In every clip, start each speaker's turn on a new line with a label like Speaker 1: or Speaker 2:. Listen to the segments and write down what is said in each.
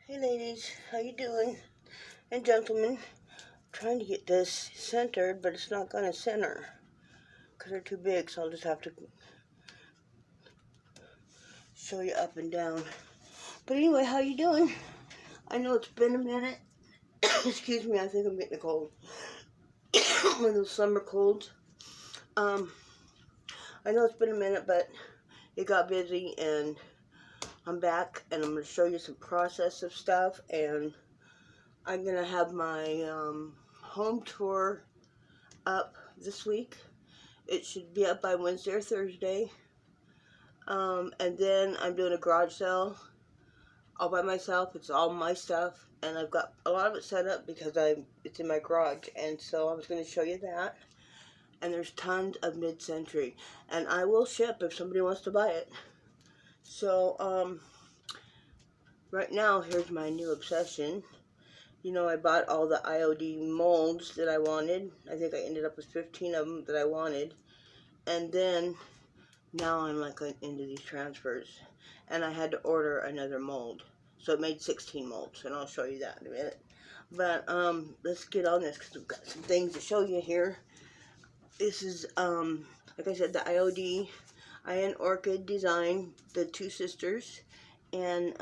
Speaker 1: Hey ladies, how you doing? And gentlemen, trying to get this centered, but it's not gonna center because they're too big, so I'll just have to show you up and down. But anyway, how you doing? I know it's been a minute. Excuse me, I think I'm getting a cold. One of those summer colds. I know it's been a minute, but it got busy and I'm back and I'm gonna show you some process of stuff, and I'm gonna have my home tour up this week. It should be up by Wednesday or Thursday. And then I'm doing a garage sale all by myself. It's all my stuff, and I've got a lot of it set up because it's in my garage, and so I was going to show you that. And there's tons of mid-century, and I will ship if somebody wants to buy it. So right now, here's my new obsession. You know, I bought all the IOD molds that I wanted. I think I ended up with 15 of them that I wanted. And then now I'm like into these transfers, and I had to order another mold, so it made 16 molds, and I'll show you that in a minute. But let's get on this because I've got some things to show you here. This is like I said, the IOD Iron Orchid design, the two sisters, and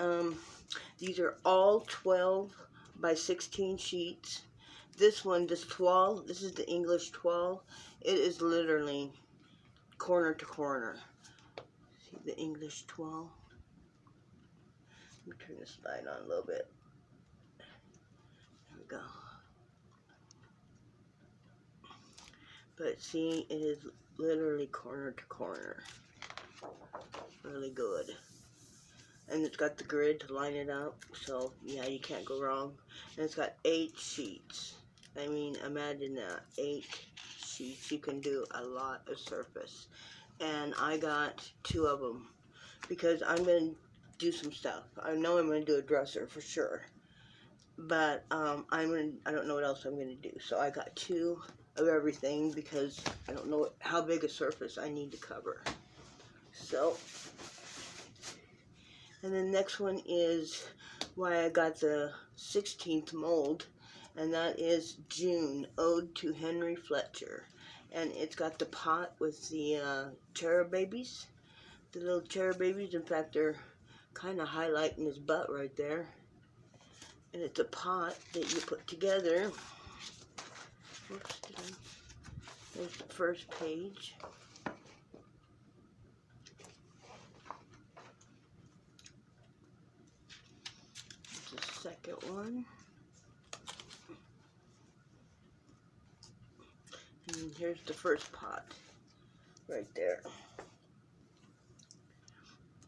Speaker 1: these are all 12 by 16 sheets. This one, this toile, this is the English toile. It is literally corner to corner. See the English toile? Let me turn this light on a little bit. There we go. But see, it is literally corner to corner. Really good. And it's got the grid to line it up, so yeah, you can't go wrong. And it's got 8 sheets. I mean, imagine that, 8 sheets. You can do a lot of surface. And I got 2 of them because I'm going to do some stuff. I know I'm going to do a dresser for sure. But I don't know what else I'm going to do. So I got 2 of everything because I don't know how big a surface I need to cover. So, and then next one is why I got the 16th mold, and that is June, Ode to Henry Fletcher. And it's got the pot with the cherub babies, the little cherub babies. In fact, they're kind of highlighting his butt right there. And it's a pot that you put together. Whoops, there's the first page. The second one. And here's the first pot. Right there.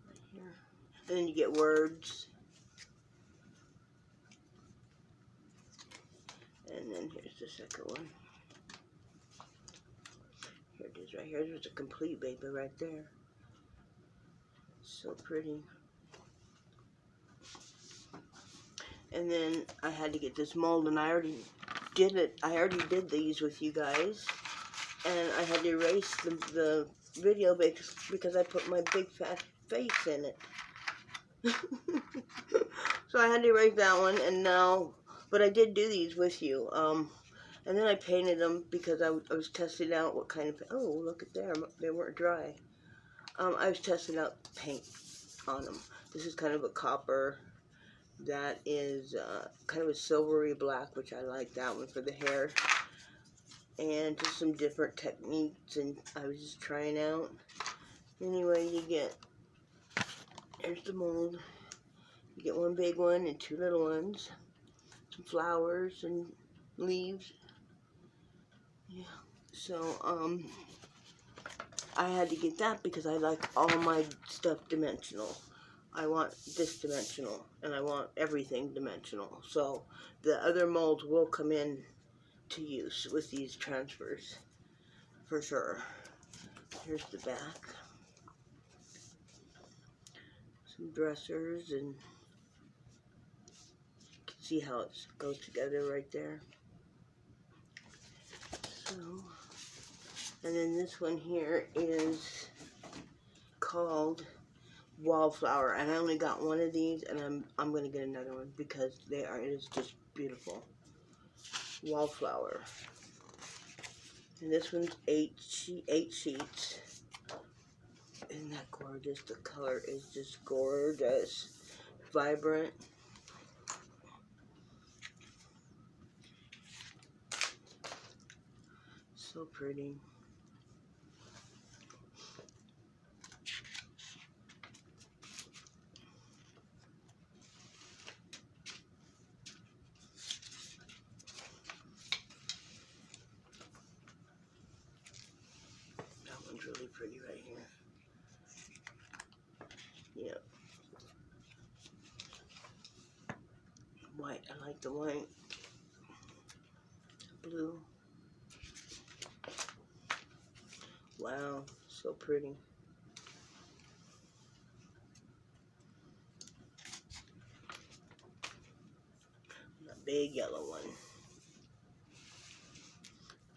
Speaker 1: Right here. And then you get words. And then here's the second one. Here it is right here. There's a complete baby right there. So pretty. And then I had to get this mold, and I already did it. I already did these with you guys. And I had to erase the video because I put my big fat face in it. So I had to erase that one, and now, but I did do these with you. And then I painted them because I was testing out what kind of, oh, look at them, they weren't dry. I was testing out paint on them. This is kind of a copper. That is kind of a silvery black, which I like that one for the hair. And just some different techniques, and I was just trying out. Anyway, you get, here's the mold. You get one big one and 2 little ones. Some flowers and leaves. Yeah. So, I had to get that because I like all my stuff dimensional. I want this dimensional, and I want everything dimensional. So the other molds will come in to use with these transfers, for sure. Here's the back. Some dressers, and you can see how it goes together right there. So, and then this one here is called wallflower, and I only got one of these, and I'm gonna get another one because it is just beautiful. Wallflower. And this one's eight sheets. Isn't that gorgeous? The color is just gorgeous. Vibrant. So pretty. That one's really pretty right here. Yeah. White. I like the white. Blue. Wow. So pretty. A big yellow one.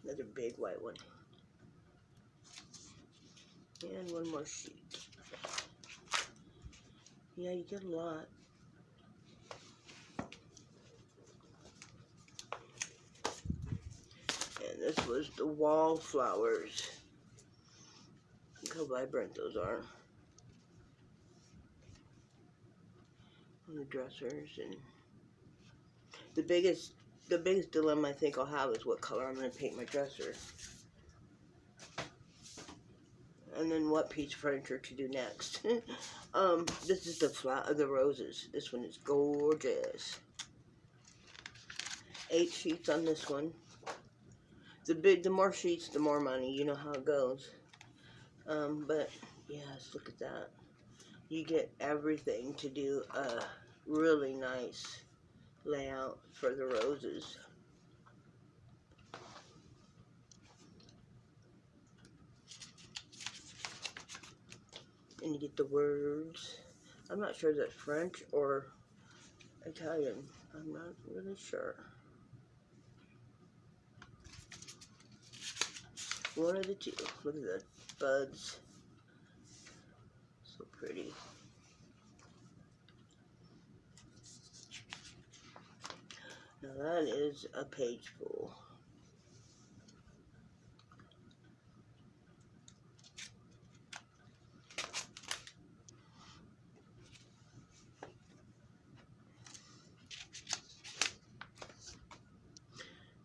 Speaker 1: Another big white one. And one more sheet. Yeah, you get a lot. And this was the wallflowers. Look how vibrant those are. On the dressers. And the biggest dilemma I think I'll have is what color I'm going to paint my dresser. And then what piece of furniture to do next. This is the roses. This one is gorgeous. 8 sheets on this one. The more sheets, the more money. You know how it goes. But yes, look at that. You get everything to do a really nice layout for the roses. And you get the words. I'm not sure if that's French or Italian. I'm not really sure. One of the two. Look at the buds. So pretty. Now that is a page full.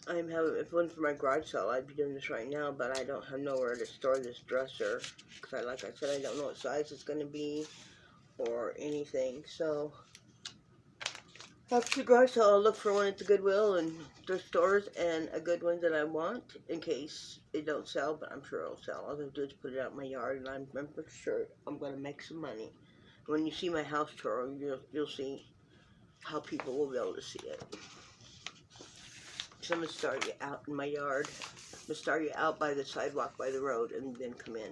Speaker 1: I'm having, if it wasn't for my garage sale, I'd be doing this right now, but I don't have nowhere to store this dresser. Because like I said, I don't know what size it's going to be or anything. So after the garage sale, I'll look for one at the Goodwill and thrift stores and a good one that I want in case it don't sell, but I'm sure it'll sell. All I'm going to do is put it out in my yard, and I'm for sure I'm going to make some money. When you see my house tour, you'll see how people will be able to see it. So I'm going to start you out in my yard. I'm going to start you out by the sidewalk, by the road, and then come in.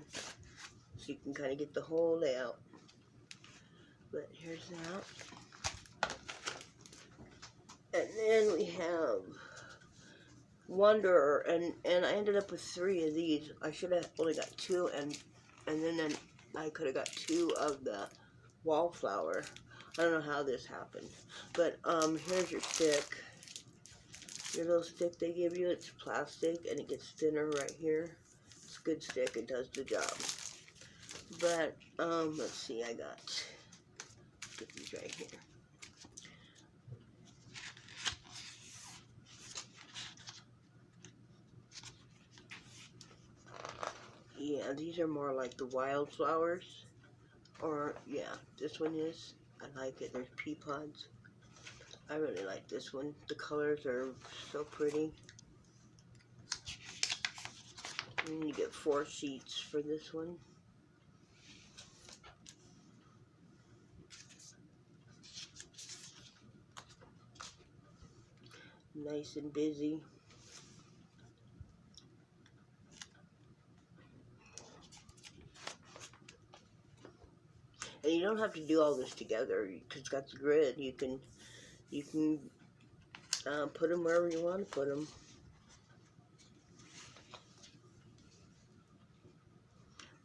Speaker 1: So you can kind of get the whole layout. But here's that. And then we have Wanderer, and I ended up with 3 of these. I should have only got 2, and then I could have got 2 of the wallflower. I don't know how this happened. But here's your stick. Your little stick they give you, it's plastic, and it gets thinner right here. It's a good stick, it does the job. But, let's see, I got these right here. Yeah, these are more like the wildflowers. Or, yeah, this one is. I like it. There's pea pods. I really like this one. The colors are so pretty. And you get 4 sheets for this one. Nice and busy. And you don't have to do all this together because it's got the grid. You can put them wherever you want to put them.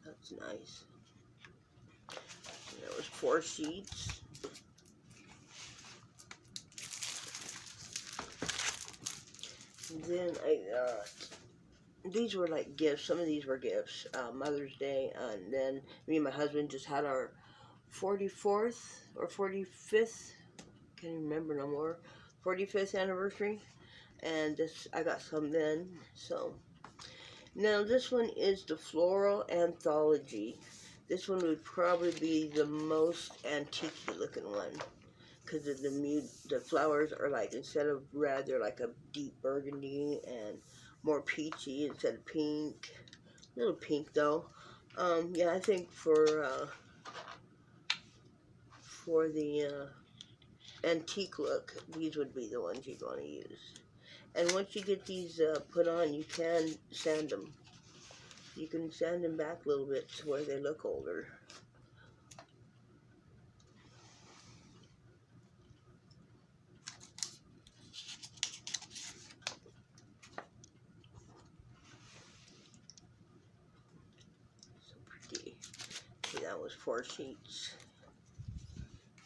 Speaker 1: That's nice. That was 4 sheets. And then I got, these were like gifts. Some of these were gifts. Mother's Day, and then me and my husband just had our 44th or 45th, can't even remember no more, 45th anniversary, and this, I got some then. So now this one is the Floral Anthology. This one would probably be the most antique looking one, because of the flowers are like, instead of red, they're like a deep burgundy and more peachy instead of pink. A little pink though. Yeah, I think for the antique look, these would be the ones you'd want to use. And once you get these put on, you can sand them. You can sand them back a little bit to where they look older. So pretty. See, that was 4 sheets.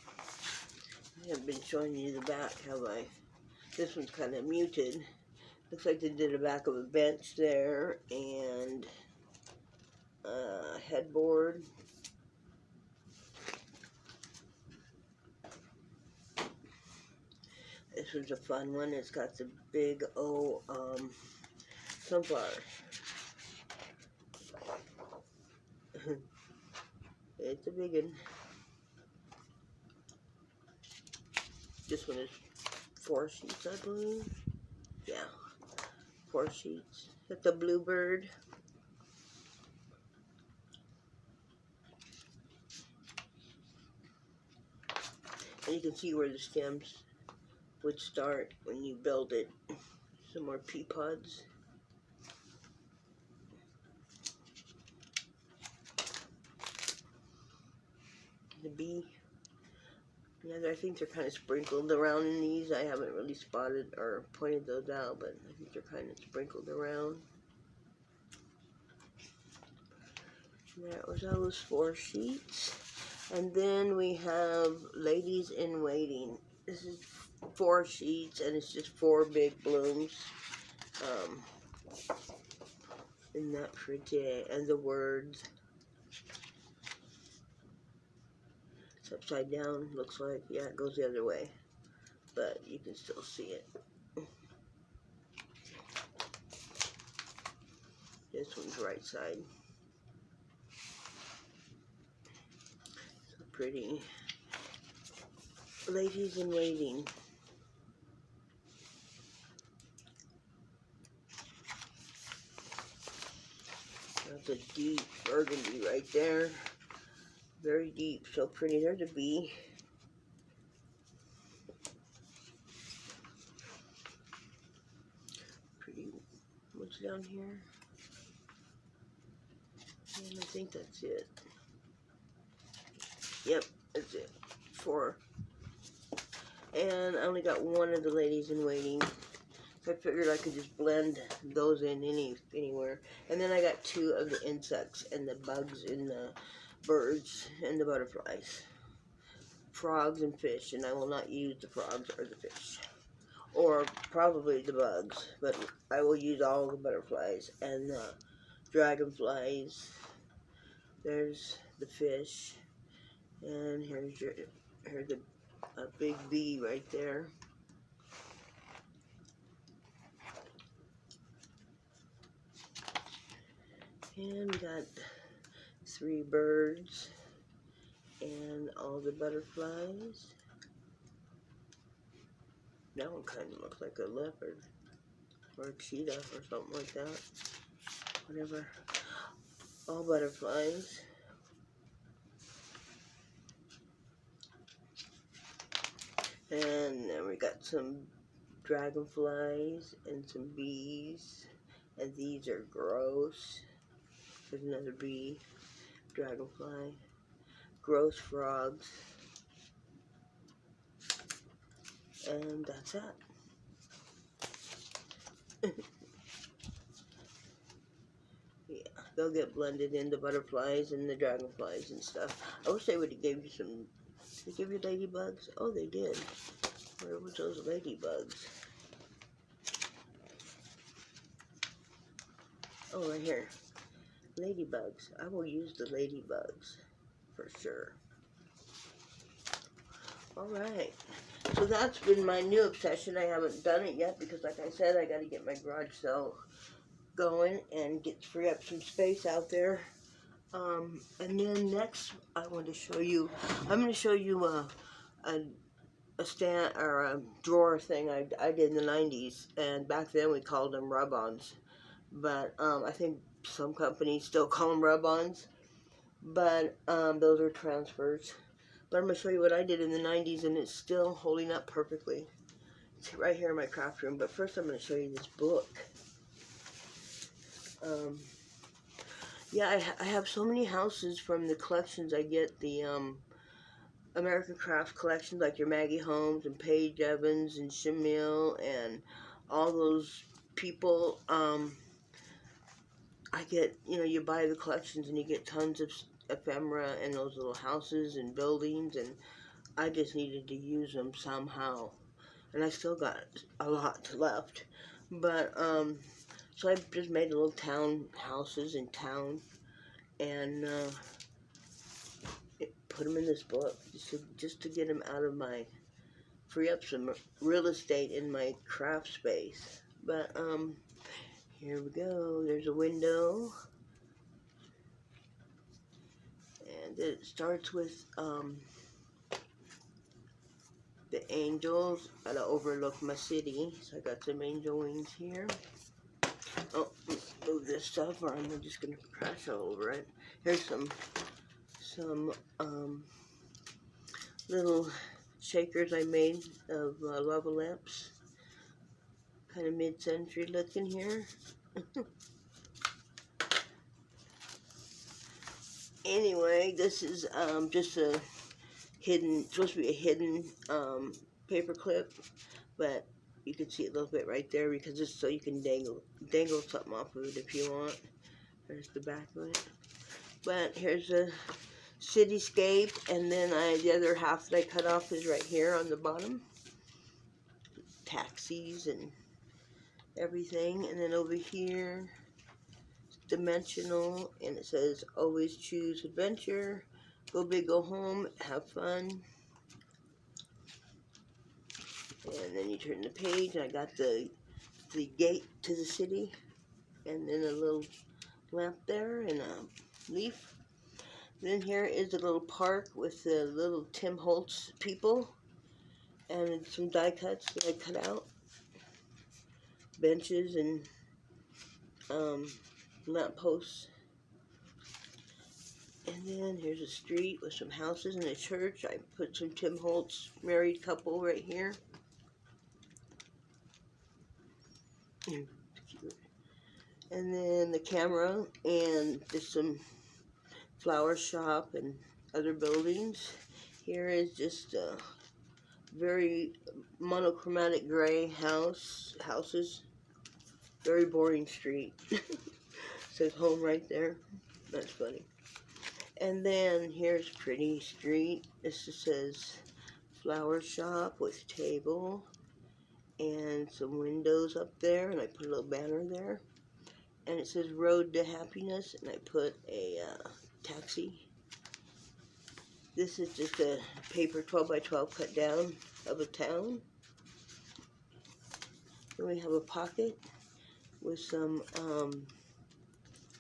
Speaker 1: I haven't been showing you the back, have I? This one's kind of muted. Looks like they did the back of a bench there, and headboard. This was a fun one. It's got the big O sunflower. It's a big one. This one is 4 sheets, I believe. Yeah, 4 sheets. That's a bluebird. And you can see where the stems would start when you build it. Some more pea pods. The bee. Yeah, I think they're kind of sprinkled around in these. I haven't really spotted or pointed those out, but I think they're kind of sprinkled around. That was those 4 sheets. And then we have Ladies in Waiting. This is 4 sheets, and it's just 4 big blooms. Isn't that pretty? And the words. It's upside down, looks like. Yeah, it goes the other way, but you can still see it. This one's right side. So pretty. Ladies in Waiting. That's a deep burgundy right there. Very deep, so pretty. There's a bee. Pretty. What's down here? And I think that's it. Yep, that's it. 4. And I only got 1 of the Ladies in Waiting. So I figured I could just blend those in anywhere. And then I got 2 of the insects and the bugs and the birds and the butterflies. Frogs and fish, and I will not use the frogs or the fish. Or probably the bugs, but I will use all the butterflies and the dragonflies. There's the fish, and here's a big bee right there. And we got 3 birds and all the butterflies. That one kind of looks like a leopard or a cheetah or something like that. Whatever. All butterflies. And then we got some dragonflies and some bees. And these are gross. There's another bee, dragonfly, gross frogs. And that's that. Yeah. they'll get blended into butterflies and the dragonflies and stuff. I wish they would have gave you some. Did they give you ladybugs? Oh, they did. Where was those ladybugs? Oh, right here. Ladybugs. I will use the ladybugs for sure. Alright. So that's been my new obsession. I haven't done it yet because, like I said, I got to get my garage sale going and free up some space out there. And then next, I want to show you. I'm going to show you a stand or a drawer thing I did in the 90s, and back then we called them rub-ons. But I think some companies still call them rub-ons. But those are transfers. But I'm going to show you what I did in the 90s, and it's still holding up perfectly. It's right here in my craft room. But first I'm going to show you this book. Yeah, I have so many houses from the collections I get, the American Craft collections, like your Maggie Holmes and Paige Evans and Shamil and all those people. I get, you buy the collections and you get tons of ephemera and those little houses and buildings, and I just needed to use them somehow. And I still got a lot left. But, so I just made little town houses in town and put them in this book just to get them out of free up some real estate in my craft space. But, here we go. There's a window. And it starts with, the angels. Gotta overlook my city. So I got some angel wings here. Oh, move this stuff or I'm just gonna crash all over it. Here's some little shakers I made of lava lamps. Kind of mid-century looking here. Anyway, this is just a supposed to be a hidden paper clip, but you can see it a little bit right there because it's so you can dangle something off of it if you want. There's the back of it. But here's a cityscape, and then the other half that I cut off is right here on the bottom. Taxis and everything, and then over here, dimensional, and it says always choose adventure, go big, go home, have fun. And then you turn the page, and I got the gate to the city, and then a little lamp there, and a leaf. Then here is a little park with the little Tim Holtz people, and some die cuts that I cut out. Benches and lamp posts. And then here's a street with some houses and a church. I put some Tim Holtz married couple right here. And then the camera and just some flower shop and other buildings. Here is just a very monochromatic gray houses. Very boring street. Says home right there. That's funny. And then here's pretty street. This just says flower shop with table and some windows up there, and I put a little banner there. And it says road to happiness, and I put a taxi. This is just a paper 12 by 12 cut down of a town. Then we have a pocket with some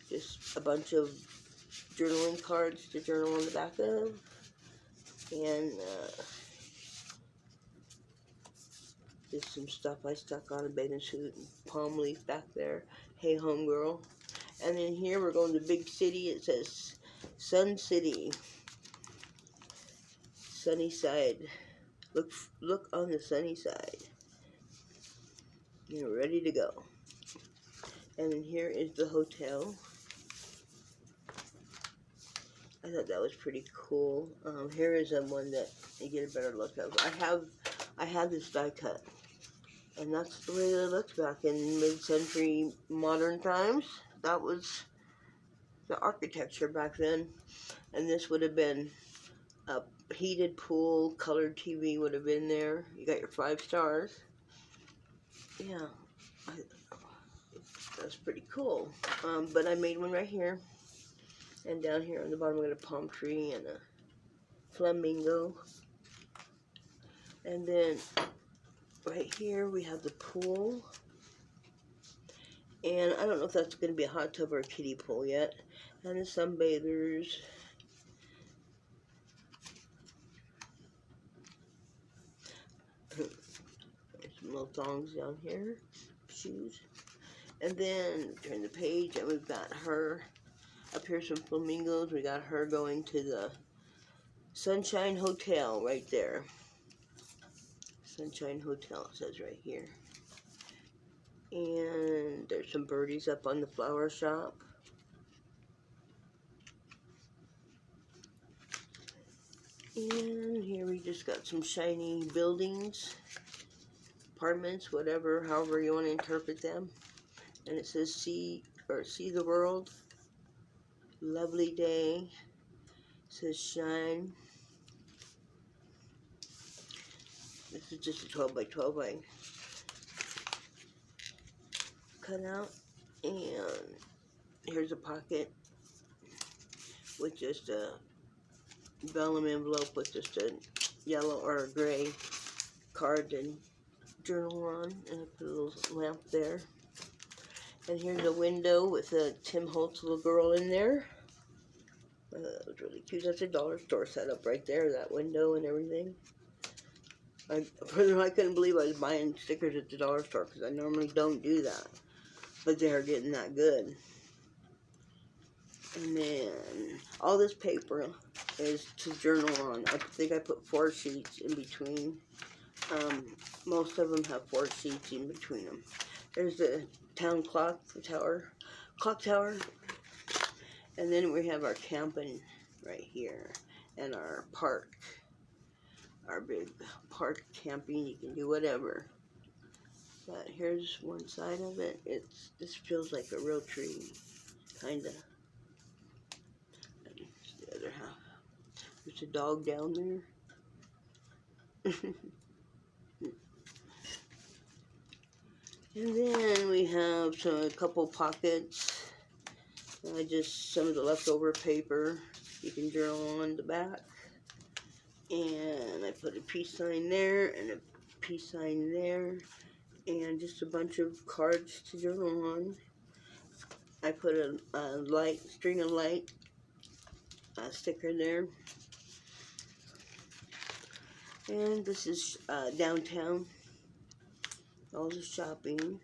Speaker 1: just a bunch of journaling cards to journal on the back of, and just some stuff I stuck on a bathing suit and palm leaf back there. Hey homegirl. And then here we're going to big city. It says Sun City, sunny side. Look on the sunny side. You're ready to go. And then here is the hotel. I thought that was pretty cool. Here is one that you get a better look of. I have this die cut, and that's the way it looked back in mid-century modern times. That was the architecture back then. And this would have been a heated pool, colored TV would have been there. You got your 5 stars. Yeah, that's pretty cool. But I made one right here. And down here on the bottom, we got a palm tree and a flamingo. And then right here, we have the pool. And I don't know if that's going to be a hot tub or a kiddie pool yet. And the sunbathers. There's some little thongs down here. Shoes. And then turn the page and we've got her. Up here some flamingos. We got her going to the Sunshine Hotel right there. Sunshine Hotel, it says right here. And there's some birdies up on the flower shop. And here we just got some shiny buildings, apartments, whatever, however you want to interpret them. And it says see the world. Lovely day. It says shine. This is just a 12 by 12 by cutout. And here's a pocket with just a vellum envelope with just a yellow or a gray card and journal on. And I put a little lamp there. And here's a window with a Tim Holtz little girl in there. That was really cute. That's a dollar store setup right there, that window and everything. I couldn't believe I was buying stickers at the dollar store because I normally don't do that. But they are getting that good. And then all this paper is to journal on. I think I put 4 sheets in between. Most of them have 4 sheets in between them. There's the town clock, the clock tower. And then we have our camping right here. And our park. Our big park camping. You can do whatever. But here's one side of it. This feels like a real tree. Kinda. And the other half. There's a dog down there. And then we have a couple pockets. Just some of the leftover paper. You can journal on the back. And I put a peace sign there and a peace sign there. And just a bunch of cards to journal on. I put a string of light sticker there. And this is downtown. All the shopping.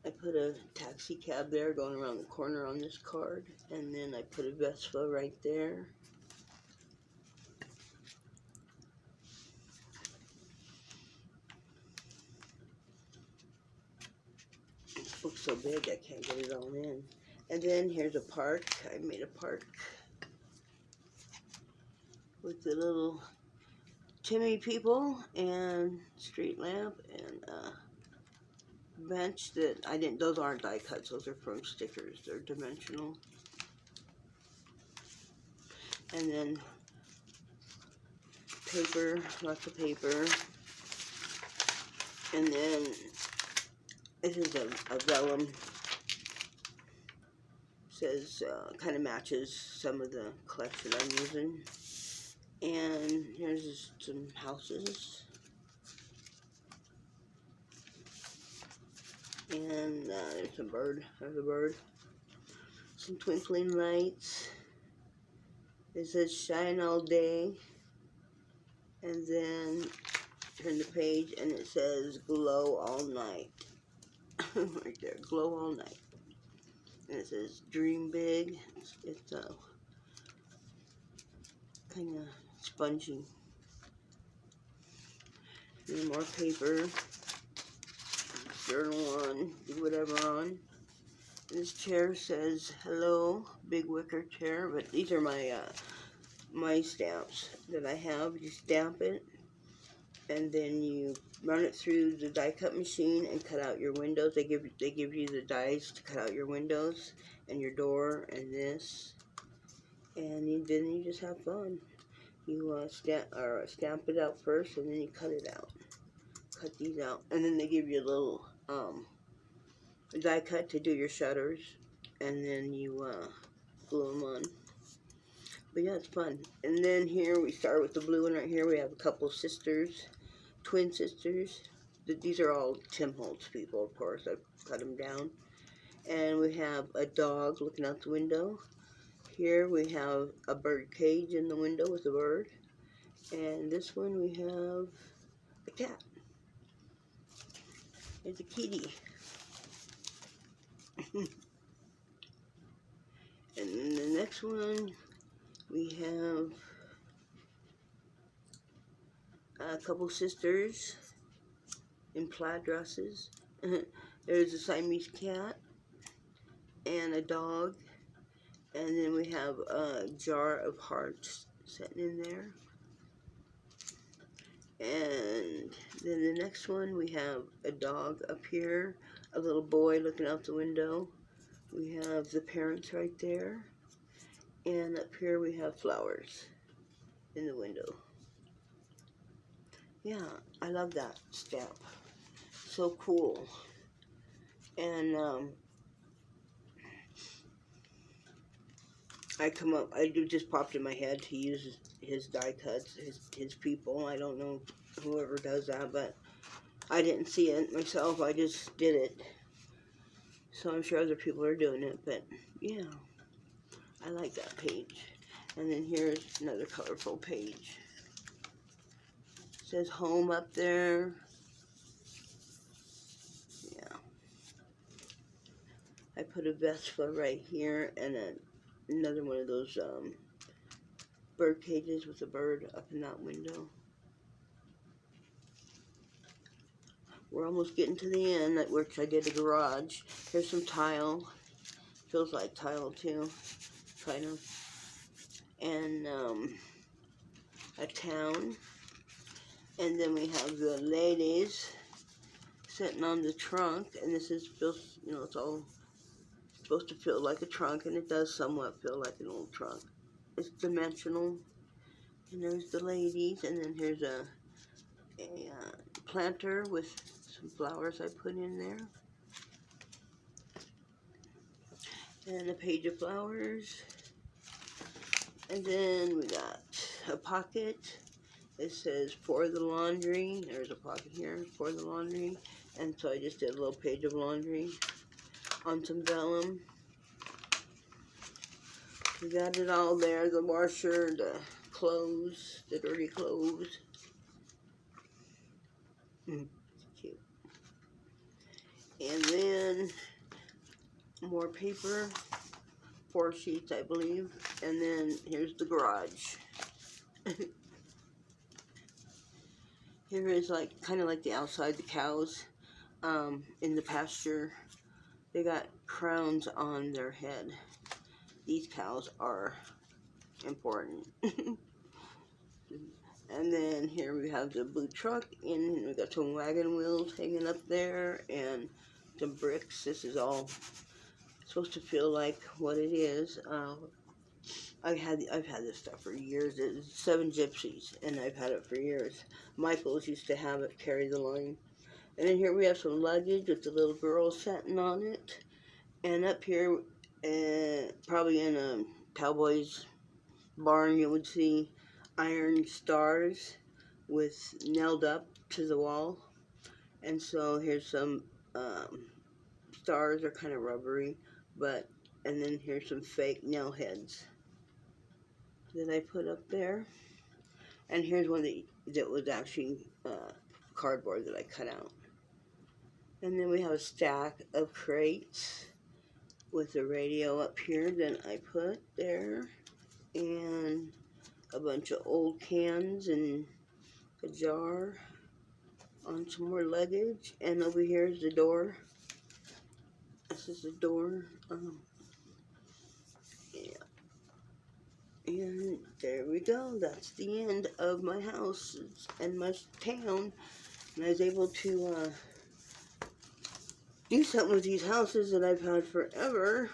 Speaker 1: I put a taxi cab there going around the corner on this card. And then I put a Vespa right there. This book's so big I can't get it all in. And then here's a park. I made a park with the little chimney people and street lamp and bench that I didn't, those aren't die cuts, those are from stickers, they're dimensional. And then paper, lots of paper. And then this is a vellum. Says, kind of matches some of the collection I'm using. And here's some houses. And there's a bird. There's a bird. Some twinkling lights. It says shine all day. And then turn the page and it says glow all night. Right there, glow all night. And it says dream big. It's kind of spongy. And more paper. Journal on, do whatever on. This chair says hello, big wicker chair, but these are my my stamps that I have. You stamp it, and then you run it through the die cut machine and cut out your windows. They give you the dies to cut out your windows and your door and this, and then you just have fun. You stamp it out first, and then you cut it out. Cut these out, and then they give you a little die cut to do your shutters, and then you glue them on. But yeah, it's fun. And then here we start with the blue one right here. We have a couple sisters, twin sisters. These are all Tim Holtz people, of course. I cut them down. And we have a dog looking out the window. Here we have a bird cage in the window with a bird. And this one we have a cat. There's a kitty. And then the next one we have a couple sisters in plaid dresses. There's a Siamese cat and a dog, and then we have a jar of hearts sitting in there. And then the next one we have a dog up here, a little boy looking out the window. We have the parents right there, and up here we have flowers in the window. Yeah, I love that stamp. So cool. And it just popped in my head to use his die cuts, his people. I don't know whoever does that, but I didn't see it myself. I just did it. So I'm sure other people are doing it, but yeah, I like that page. And then here's another colorful page. It says home up there. Yeah. I put a Vespa right here and another one of those bird cages with a bird up in that window. We're almost getting to the end, which I did the garage. Here's some tile. Feels like tile too, kind of. And a town. And then we have the ladies sitting on the trunk. And this is supposed, it's all supposed to feel like a trunk, and it does somewhat feel like an old trunk. It's dimensional. And there's the ladies, and then here's a planter with some flowers I put in there. And a page of flowers. And then we got a pocket. It says for the laundry. There's a pocket here for the laundry. And so I just did a little page of laundry on some vellum. We got it all there. The washer, the clothes, the dirty clothes. Cute. And then more paper, 4 sheets I believe, and then here's the garage. Here is kind of like the outside, the cows in the pasture. They got crowns on their head. These cows are important. And then here we have the blue truck, and we got some wagon wheels hanging up there, and some bricks. This is all supposed to feel like what it is. I've had this stuff for years. It's 7 Gypsies, and I've had it for years. Michael's used to have it, carry the line. And then here we have some luggage with the little girl sitting on it. And up here, probably in a cowboy's barn, you would see iron stars with nailed up to the wall. And so here's some stars are kind of rubbery, and then here's some fake nail heads that I put up there. And here's one that was actually cardboard that I cut out. And then we have a stack of crates with a radio up here that I put there, and a bunch of old cans and a jar on some more luggage. And over here is the door. This is the door. Yeah. And there we go. That's the end of my house and my town. And I was able to do something with these houses that I've had forever.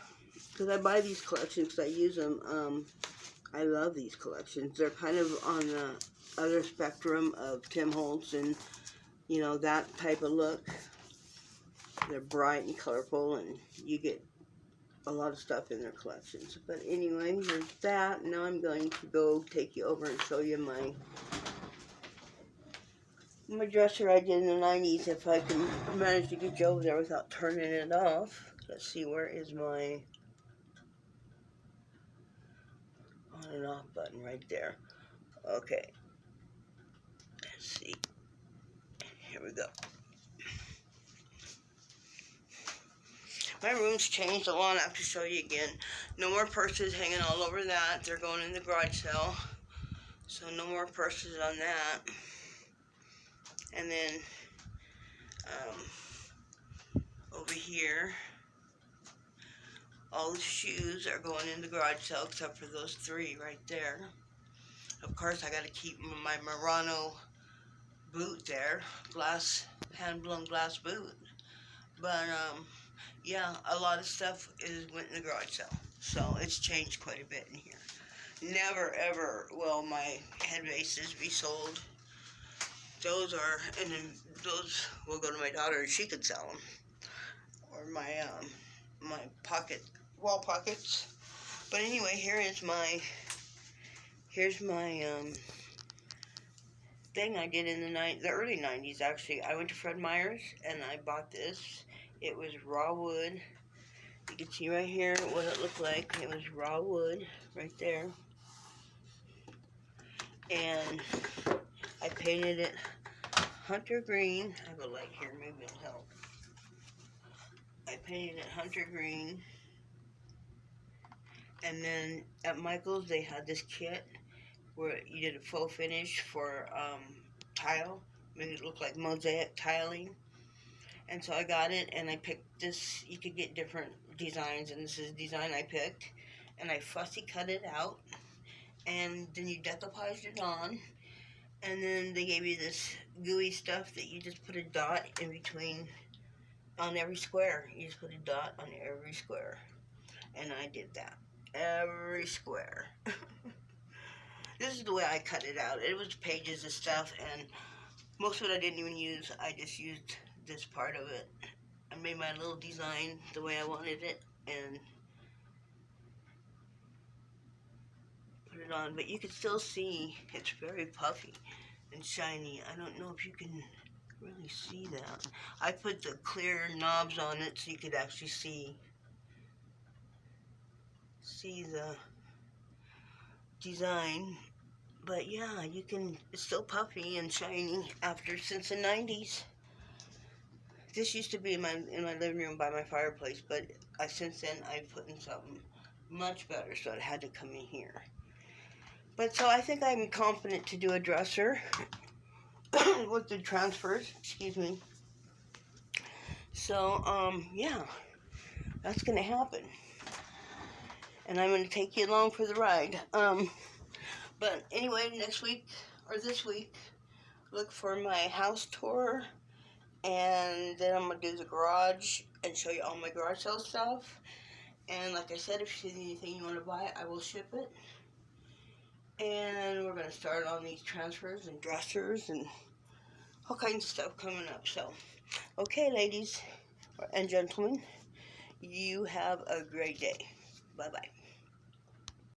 Speaker 1: Because I buy these collections because I use them. I love these collections. They're kind of on the other spectrum of Tim Holtz and, you know, that type of look. They're bright and colorful, and you get a lot of stuff in their collections. But anyway, there's that. Now I'm going to go take you over and show you my dresser I did in the 90s, if I can manage to get you over there without turning it off. Let's see, where is my on and off button? Right there. Okay. Let's see. Here we go. My room's changed a lot. I have to show you again. No more purses hanging all over that. They're going in the garage sale. So no more purses on that. And then over here, all the shoes are going in the garage sale except for those 3 right there. Of course, I got to keep my Murano boot there, hand-blown glass boot. But yeah, a lot of stuff went in the garage sale, so it's changed quite a bit in here. Never ever will my head vases be sold. Those will go to my daughter, and she could sell them. Or my wall pockets. But anyway, here's my thing I did in the early 90s, actually. I went to Fred Meyer's and I bought this. It was raw wood. You can see right here what it looked like. It was raw wood right there. And I painted it hunter green. I have a light here, maybe it'll help. I painted it hunter green. And then at Michael's they had this kit where you did a faux finish for tile, made it look like mosaic tiling. And so I got it, and I picked this. You could get different designs, and this is the design I picked. And I fussy cut it out, and then you decoupaged it on, and then they gave you this gooey stuff that you just put a dot in between on every square. You just put a dot on every square, and I did that. Every square. This is the way I cut it out. It was pages of stuff, and most of it I didn't even use. I just used this part of it. I made my little design the way I wanted it and put it on. But you can still see it's very puffy and shiny. I don't know if you can really see that. I put the clear knobs on it so you could actually see the design. But yeah, you can, it's still puffy and shiny since the 90s. This used to be in my living room by my fireplace, but since then I've put in something much better, so it had to come in here. But so I think I'm confident to do a dresser with the transfers, excuse me. So, yeah, that's going to happen. And I'm going to take you along for the ride. But anyway, next week, or this week, look for my house tour. And then I'm going to do the garage and show you all my garage sale stuff. And like I said, if you see anything you want to buy, I will ship it. And we're going to start on these transfers and dressers and all kinds of stuff coming up. So, okay, ladies and gentlemen, you have a great day. Bye-bye.